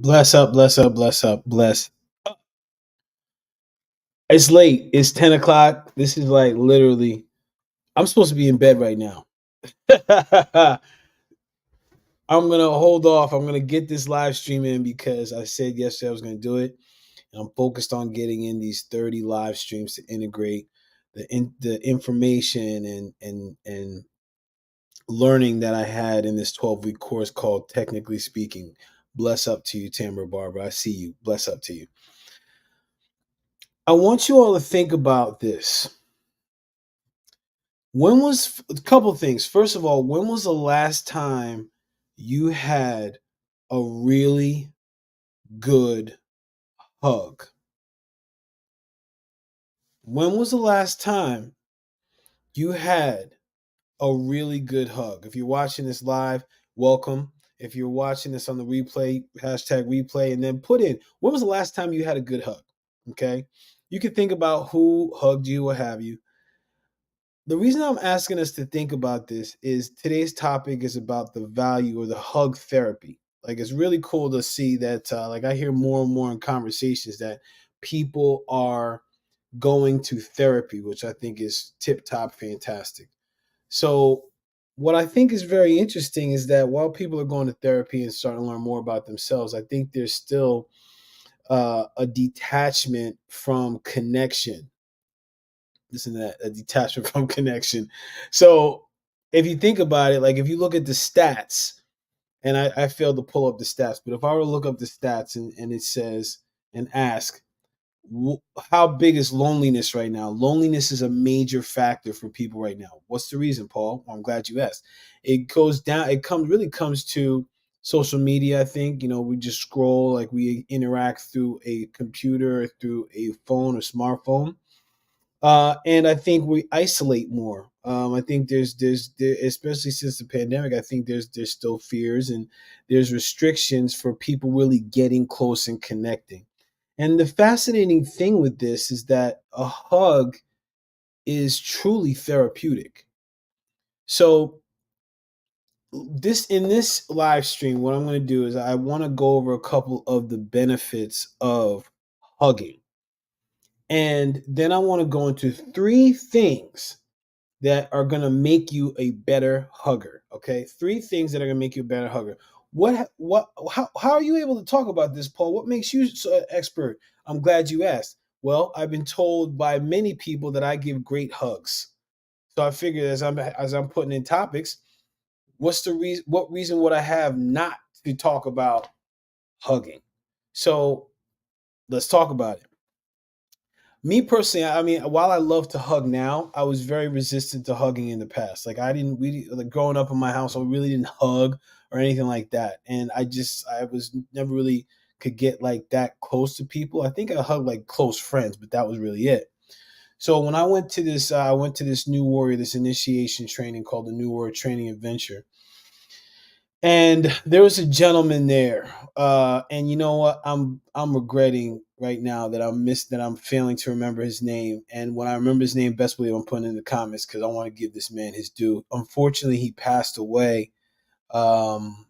Bless up, bless up, bless up, bless. It's late. It's 10 o'clock. This is like literally, I'm supposed to be in bed right now. I'm going to hold off. I'm going to get this live stream in because I said yesterday I was going to do it. And I'm focused on getting in these 30 live streams to integrate the information and learning that I had in this 12-week course called Technically Speaking. Bless up to you, Tamara Barbara. I see you. Bless up to you. I want you all to think about this. When was a couple things? First of all, when was the last time you had a really good hug? When was the last time you had a really good hug? If you're watching this live, welcome. If you're watching this on the replay, hashtag replay, and then put in when was the last time you had a good hug? Okay. You can think about who hugged you, what have you. The reason I'm asking us to think about this is today's topic is about the value or the hug therapy. Like it's really cool to see that like I hear more and more in conversations that people are going to therapy, which I think is tip top fantastic. So what I think is very interesting is that while people are going to therapy and starting to learn more about themselves, I think there's still a detachment from connection. Listen to that, a detachment from connection. So if you think about it, like if you look at the stats, and I failed to pull up the stats, but if I were to look up the stats and it says and ask, how big is loneliness right now? Loneliness is a major factor for people right now. What's the reason, Paul? Well, I'm glad you asked. It goes down. It comes to social media. I think we just scroll, like we interact through a computer, through a phone or smartphone, and I think we isolate more. I think there, especially since the pandemic, I think there's still fears and there's restrictions for people really getting close and connecting. And the fascinating thing with this is that a hug is truly therapeutic. So this in this live stream, what I'm going to do is I want to go over a couple of the benefits of hugging. And then I want to go into three things that are going to make you a better hugger. Okay, three things that are going to make you a better hugger. How are you able to talk about this, Paul? What makes you so expert? I'm glad you asked. Well, I've been told by many people that I give great hugs. So I figured as I'm putting in topics, what's the reason? What reason would I have not to talk about hugging? So let's talk about it. Me personally, I mean, while I love to hug now, I was very resistant to hugging in the past. Like I didn't really like growing up in my house, I really didn't hug or anything like that. And I was never really could get like that close to people. I think I hugged like close friends, but that was really it. So when I went to this new warrior, this initiation training called the New Warrior Training Adventure, and there was a gentleman there, and you know what? I'm regretting right now that I'm failing to remember his name. And when I remember his name, best believe I'm putting it in the comments because I want to give this man his due. Unfortunately, he passed away. Um,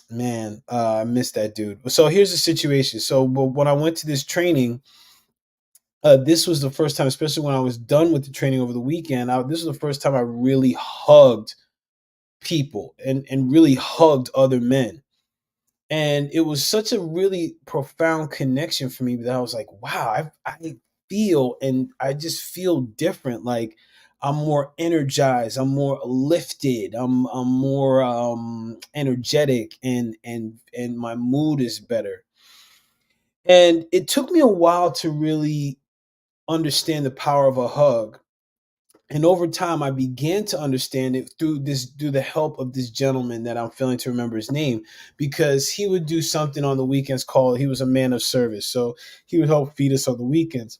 man, I missed that dude. So here's the situation. So when I went to this training, this was the first time, especially when I was done with the training over the weekend. This was the first time I really hugged people and really hugged other men. And it was such a really profound connection for me that I was like, wow, I feel and I just feel different. Like I'm more energized, I'm more lifted, I'm more energetic, and my mood is better. And it took me a while to really understand the power of a hug, and over time I began to understand it through the help of this gentleman that I'm failing to remember his name, because he would do something on the weekends called, he was a man of service, so he would help feed us on the weekends.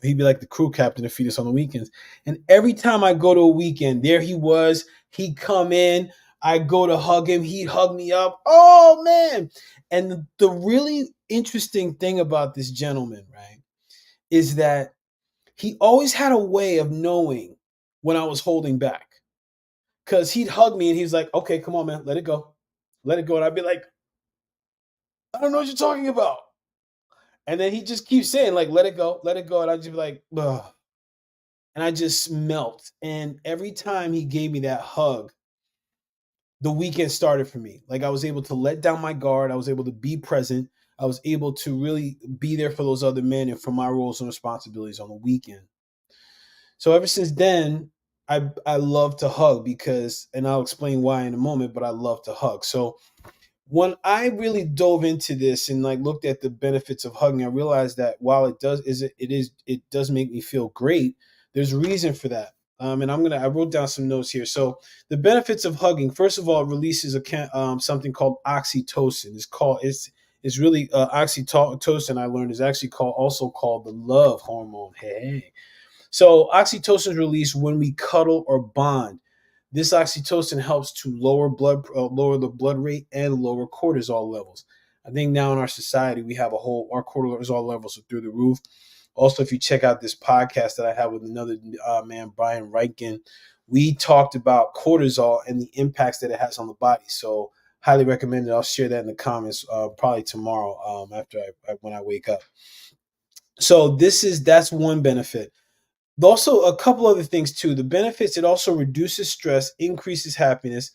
He'd be like the crew captain to feed us on the weekends. And every time I go to a weekend, there he was. He'd come in, I go to hug him, he'd hug me up. Oh man. And the really interesting thing about this gentleman, right, is that he always had a way of knowing when I was holding back. Cause he'd hug me and he's like, okay, come on, man, let it go. Let it go. And I'd be like, don't know what you're talking about. And then he just keeps saying, like, let it go. And I just be like, ugh. And I just melt. And every time he gave me that hug, the weekend started for me. Like I was able to let down my guard. I was able to be present. I was able to really be there for those other men and for my roles and responsibilities on the weekend. So ever since then, I love to hug because, and I'll explain why in a moment, but I love to hug. So when I really dove into this and like looked at the benefits of hugging, I realized that while it does make me feel great. There's a reason for that. And I wrote down some notes here. So the benefits of hugging, first of all, it releases something called oxytocin. It's really oxytocin. I learned is actually also called the love hormone. Hey. So oxytocin is released when we cuddle or bond. This oxytocin helps to lower the blood rate and lower cortisol levels. I think now in our society we have our cortisol levels are through the roof. Also, if you check out this podcast that I have with another man, Brian Reitgen, we talked about cortisol and the impacts that it has on the body. So highly recommend it. I'll share that in the comments probably tomorrow after when I wake up. So that's one benefit. Also, a couple other things too. The benefits, it also reduces stress, increases happiness.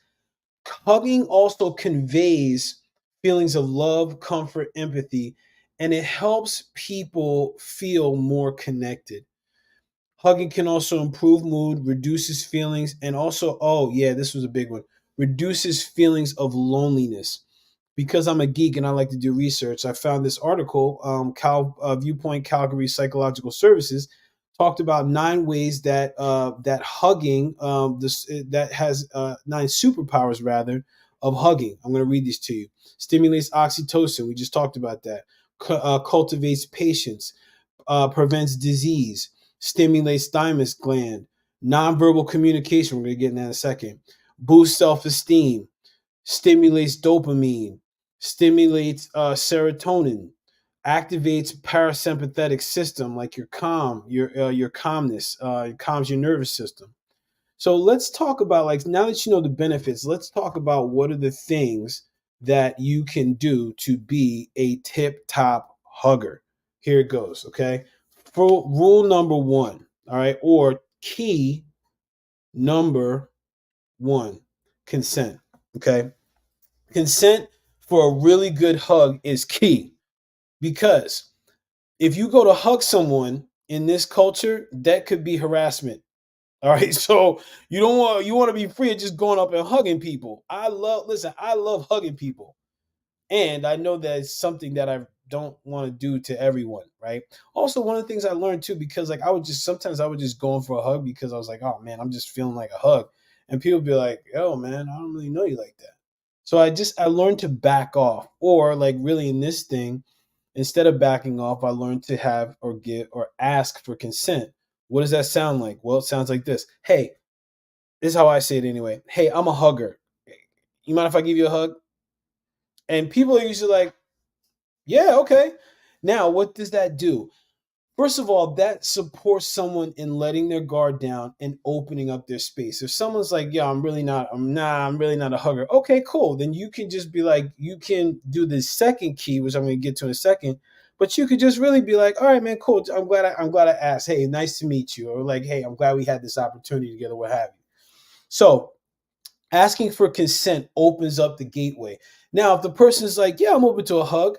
Hugging also conveys feelings of love, comfort, empathy, and it helps people feel more connected. Hugging can also improve mood, reduces feelings, and also, oh yeah, this was a big one, reduces feelings of loneliness. Because I'm a geek and I like to do research, I found this article, Viewpoint Calgary Psychological Services, talked about 9 ways that hugging, that has 9 superpowers rather of hugging. I'm going to read these to you. Stimulates oxytocin. We just talked about that. Cultivates patience, prevents disease, stimulates thymus gland, nonverbal communication. We're going to get in that in a second. Boosts self-esteem, stimulates dopamine, stimulates serotonin, activates parasympathetic system like your calmness, calms your nervous system. So let's talk about, like, now that you know the benefits, let's talk about what are the things that you can do to be a tip top hugger. Here it goes, okay? For rule number 1, all right, or key number 1, consent, okay? Consent for a really good hug is key because if you go to hug someone in this culture, that could be harassment. All right, so you want to be free of just going up and hugging people. I love hugging people, and I know that it's something that I don't want to do to everyone, right? Also, one of the things I learned too, because like sometimes I would just go in for a hug because I was like, oh man, I'm just feeling like a hug, and people be like, yo man, I don't really know you like that. So I learned to back off, or like really in this thing, instead of backing off, I learned to have or give or ask for consent. What does that sound like? Well, it sounds like this. Hey, this is how I say it anyway. Hey, I'm a hugger. You mind if I give you a hug? And people are usually like, yeah, okay. Now, what does that do? First of all, that supports someone in letting their guard down and opening up their space. If someone's like, yeah, I'm really not a hugger. Okay, cool. Then you can just be like, you can do the second key, which I'm going to get to in a second. But you could just really be like, all right, man, cool. I'm glad I asked. Hey, nice to meet you. Or like, hey, I'm glad we had this opportunity together, what have you. So asking for consent opens up the gateway. Now, if the person is like, yeah, I'm open to a hug,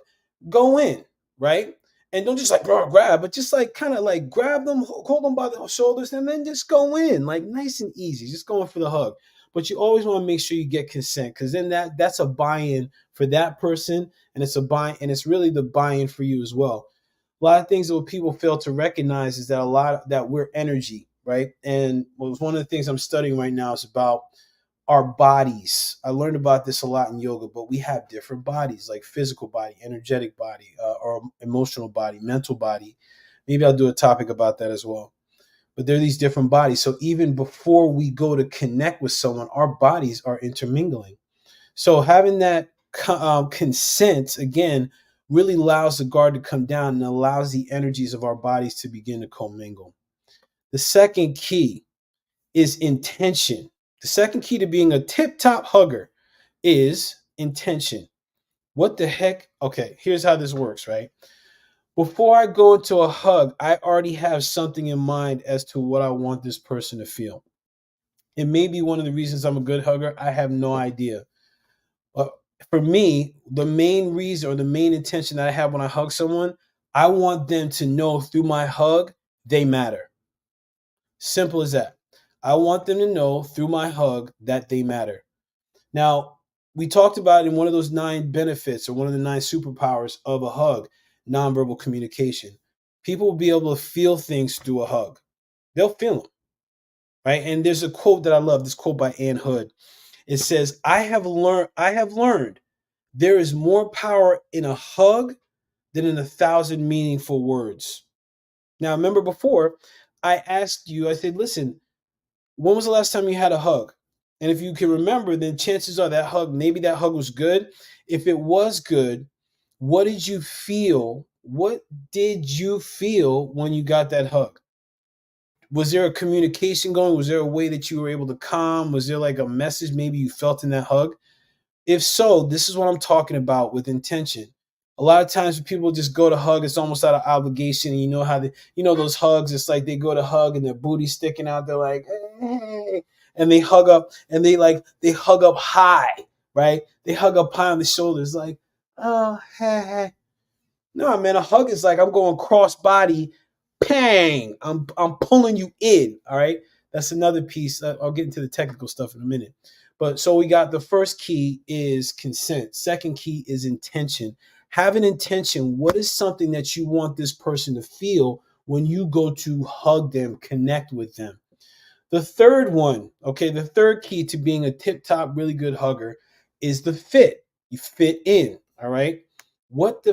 go in, right? And don't just like grab, but just like kind of like grab them, hold them by the shoulders, and then just go in, like nice and easy, just going for the hug. But you always want to make sure you get consent, because then that's a buy-in for that person, and it's really the buy-in for you as well. A lot of things that people fail to recognize is that we're energy, right? And one of the things I'm studying right now is about our bodies. I learned about this a lot in yoga, but we have different bodies, like physical body, energetic body, or emotional body, mental body. Maybe I'll do a topic about that as well. But there are these different bodies. So even before we go to connect with someone, our bodies are intermingling. So having that consent, again, really allows the guard to come down and allows the energies of our bodies to begin to commingle. The second key is intention. The second key to being a tip-top hugger is intention. What the heck? Okay, here's how this works, right? Before I go into a hug, I already have something in mind as to what I want this person to feel. It may be one of the reasons I'm a good hugger. I have no idea. But for me, the main reason or the main intention that I have when I hug someone, I want them to know through my hug they matter. Simple as that. I want them to know through my hug that they matter. Now, we talked about in one of those 9 benefits or one of the 9 superpowers of a hug, nonverbal communication. People will be able to feel things through a hug. They'll feel them, right? And there's a quote that I love, this quote by Ann Hood. It says, I have learned there is more power in a hug than in 1,000 meaningful words. Now, remember before, I asked you, I said, listen, when was the last time you had a hug? And if you can remember, then chances are maybe that hug was good. If it was good, what did you feel? What did you feel when you got that hug? Was there a communication going? Was there a way that you were able to calm? Was there like a message maybe you felt in that hug? If so, this is what I'm talking about with intention. A lot of times when people just go to hug, it's almost out of obligation. And you know how those hugs, it's like they go to hug and their booty sticking out. They're like, hey, and they hug up and they hug up high, right? They hug up high on the shoulders, like, oh, hey. No, man, a hug is like I'm going cross body, pang. I'm pulling you in. All right. That's another piece. I'll get into the technical stuff in a minute. But so we got the first key is consent. Second key is intention. Have an intention. What is something that you want this person to feel when you go to hug them, connect with them? The third one, okay, the third key to being a tip top, really good hugger is the fit. You fit in, all right? What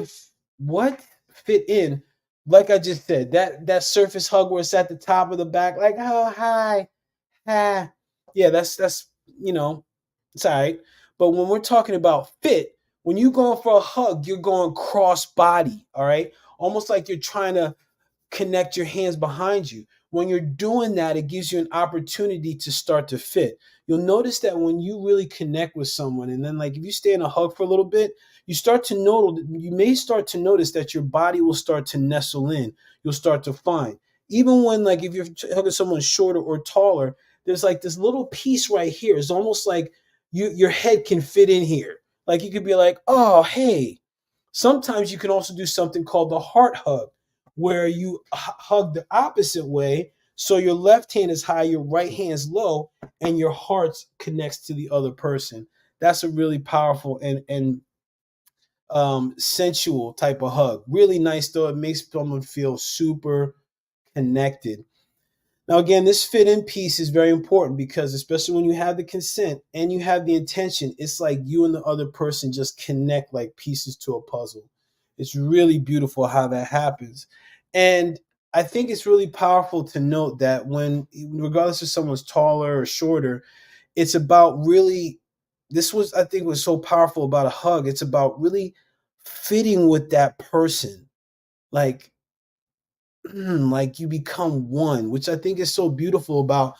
fit in? Like I just said, that surface hug where it's at the top of the back, like, oh, hi, ah. Yeah, that's it's all right. But when we're talking about fit, when you're going for a hug, you're going cross body, all right? Almost like you're trying to connect your hands behind you. When you're doing that, it gives you an opportunity to start to fit. You'll notice that when you really connect with someone, and then like if you stay in a hug for a little bit, you may start to notice that your body will start to nestle in. You'll start to find. Even when like if you're hugging someone shorter or taller, there's like this little piece right here. It's almost like your head can fit in here. Like you could be like, oh, hey. Sometimes you can also do something called the heart hug where you hug the opposite way. So your left hand is high, your right hand is low, and your heart connects to the other person. That's a really powerful and sensual type of hug. Really nice though. It makes someone feel super connected. Now, again, this fit in piece is very important because, especially when you have the consent and you have the intention, it's like you and the other person just connect like pieces to a puzzle. It's really beautiful how that happens. And I think it's really powerful to note that regardless if someone's taller or shorter, it's about really, I think, was so powerful about a hug. It's about really fitting with that person. Like, like you become one, which I think is so beautiful about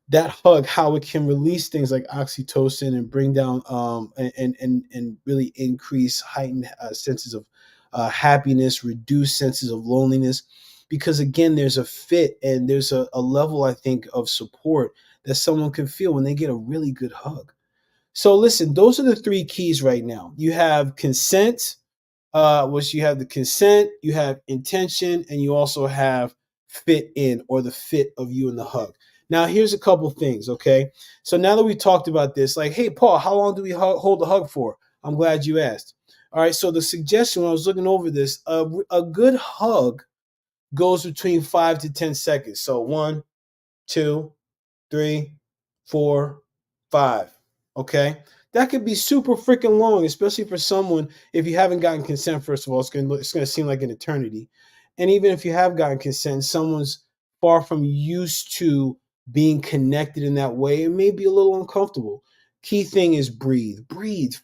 that hug, how it can release things like oxytocin and bring down and really increase heightened senses of happiness, reduce senses of loneliness. Because again, there's a fit and there's a level, I think, of support that someone can feel when they get a really good hug. So listen, those are the 3 keys right now. You have consent, which you have the consent, you have intention, and you also have fit in or the fit of you in the hug. Now, here's a couple things, okay? So now that we talked about this, like, hey, Paul, how long do we hold the hug for? I'm glad you asked. All right, so the suggestion when I was looking over this, a good hug goes between 5 to 10 seconds. So 1, 2, 3, 4, 5. Okay, that could be super freaking long, especially for someone if you haven't gotten consent. First of all, it's gonna seem like an eternity, and even if you have gotten consent, someone's far from used to being connected in that way. It may be a little uncomfortable. Key thing is breathe,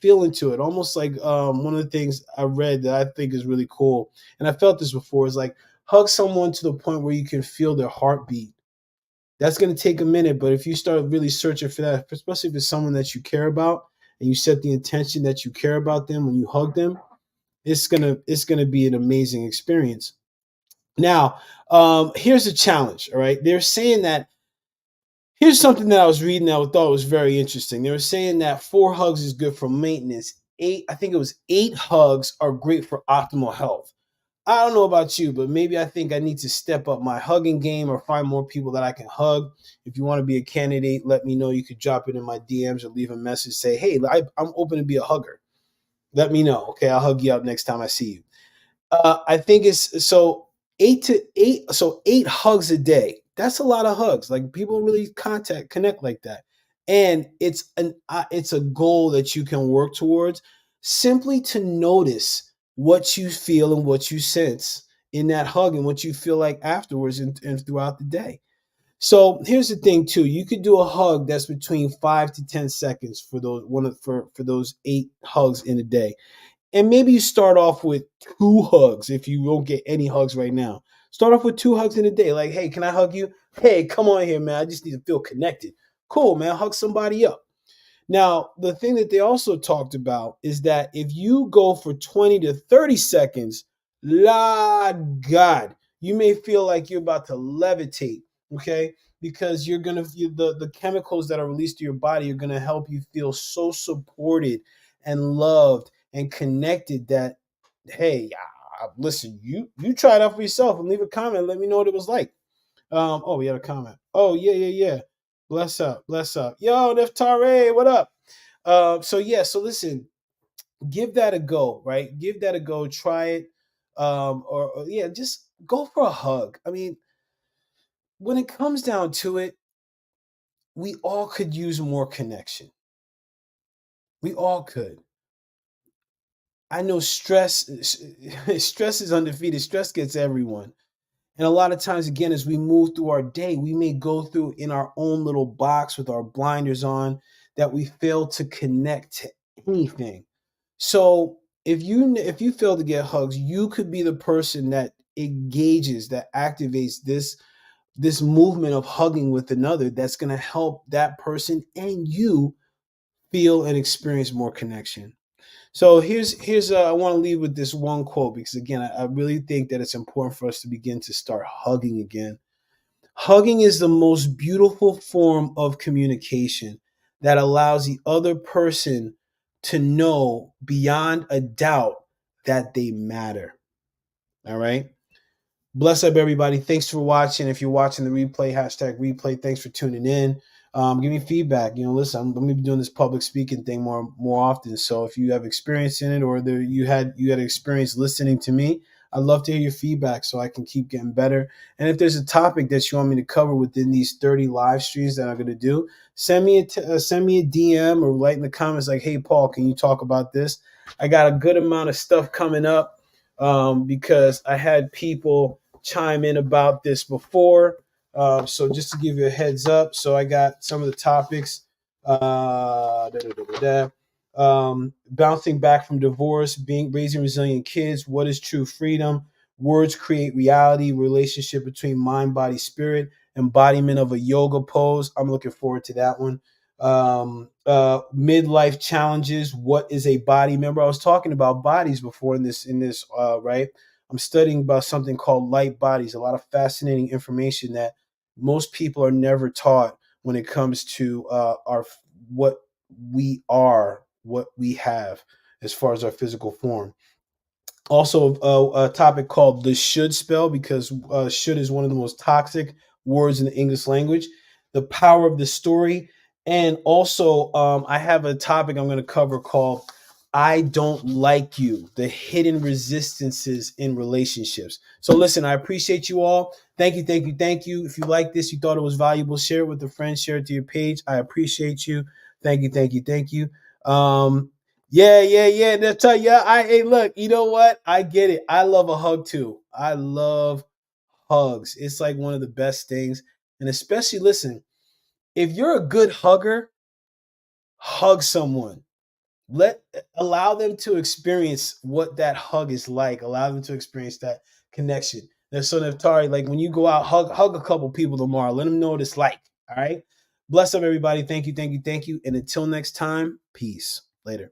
feel into it. Almost like one of the things I read that I think is really cool, and I felt this before, is like hug someone to the point where you can feel their heartbeat. That's going to take a minute, but if you start really searching for that, especially if it's someone that you care about, and you set the intention that you care about them when you hug them, it's gonna be an amazing experience. Now, here's a challenge. All right, they're saying that here's something that I was reading that I thought was very interesting. They were saying that 4 hugs is good for maintenance. Eight, I think it was 8 hugs are great for optimal health. I don't know about you, but maybe I think I need to step up my hugging game or find more people that I can hug. If you want to be a candidate, let me know. You could drop it in my DMs or leave a message. Say, hey, I'm open to be a hugger. Let me know. Okay, I'll hug you up next time I see you. I think it's so 8 to 8. So 8 hugs a day. That's a lot of hugs. Like people really connect like that, and it's a goal that you can work towards. Simply to notice what you feel and what you sense in that hug and what you feel like afterwards and throughout the day. So here's the thing too. You could do a hug that's between 5 to 10 seconds for those for those 8 hugs in a day, and maybe you start off with 2 hugs if you don't get any hugs right now. Start off with 2 hugs in a day. Like, hey, can I hug you? Hey, come on here, man. I just need to feel connected. Cool, man. Hug somebody up. Now, the thing that they also talked about is that if you go for 20 to 30 seconds, la God, you may feel like you're about to levitate, okay? Because the chemicals that are released to your body are gonna help you feel so supported and loved and connected that, hey, listen, you try it out for yourself and leave a comment. Let me know what it was like. Oh, we had a comment. Oh, yeah, yeah, yeah. Bless up, bless up. Yo, Neftare, what up? So yeah, so listen, give that a go, right? Give that a go, try it. Or yeah, just go for a hug. I mean, when it comes down to it, we all could use more connection. We all could. I know stress is undefeated. Stress gets everyone. And a lot of times, again, as we move through our day, we may go through in our own little box with our blinders on that we fail to connect to anything. So if you fail to get hugs, you could be the person that engages, that activates this movement of hugging with another that's going to help that person and you feel and experience more connection. So here's I want to leave with this one quote because again, I really think that it's important for us to begin to start hugging again. Hugging is the most beautiful form of communication that allows the other person to know beyond a doubt that they matter. All right. Bless up, everybody. Thanks for watching. If you're watching the replay, hashtag replay, thanks for tuning in. Give me feedback. Listen, I'm going to be doing this public speaking thing more often. So if you have experience in it or you had experience listening to me, I'd love to hear your feedback so I can keep getting better. And if there's a topic that you want me to cover within these 30 live streams that I'm going to do, send me a DM or write in the comments like, hey, Paul, can you talk about this? I got a good amount of stuff coming up because I had people chime in about this before. So just to give you a heads up, so I got some of the topics. Bouncing back from divorce, raising resilient kids, what is true freedom, words create reality, relationship between mind, body, spirit, embodiment of a yoga pose. I'm looking forward to that one. Midlife challenges, what is a body? Remember, I was talking about bodies before in this right? I'm studying about something called light bodies, a lot of fascinating information that most people are never taught when it comes to our what we are, what we have as far as our physical form. Also, a topic called the should spell, because should is one of the most toxic words in the English language. The power of the story. And also, I have a topic I'm going to cover called I don't like you, the hidden resistances in relationships. So, listen, I appreciate you all. Thank you, thank you, thank you. If you like this, you thought it was valuable, share it with a friend, share it to your page. I appreciate you. Thank you, thank you, thank you. Yeah, yeah, yeah. That's yeah. Hey, look, you know what? I get it. I love a hug too. I love hugs. It's like one of the best things. And especially, listen, if you're a good hugger, hug someone. Let Allow them to experience what that hug is like. Allow them to experience that connection. And so, Neftari, like when you go out, hug a couple people tomorrow. Let them know what it's like. All right. Bless up, everybody. Thank you, thank you, thank you. And until next time, peace. Later.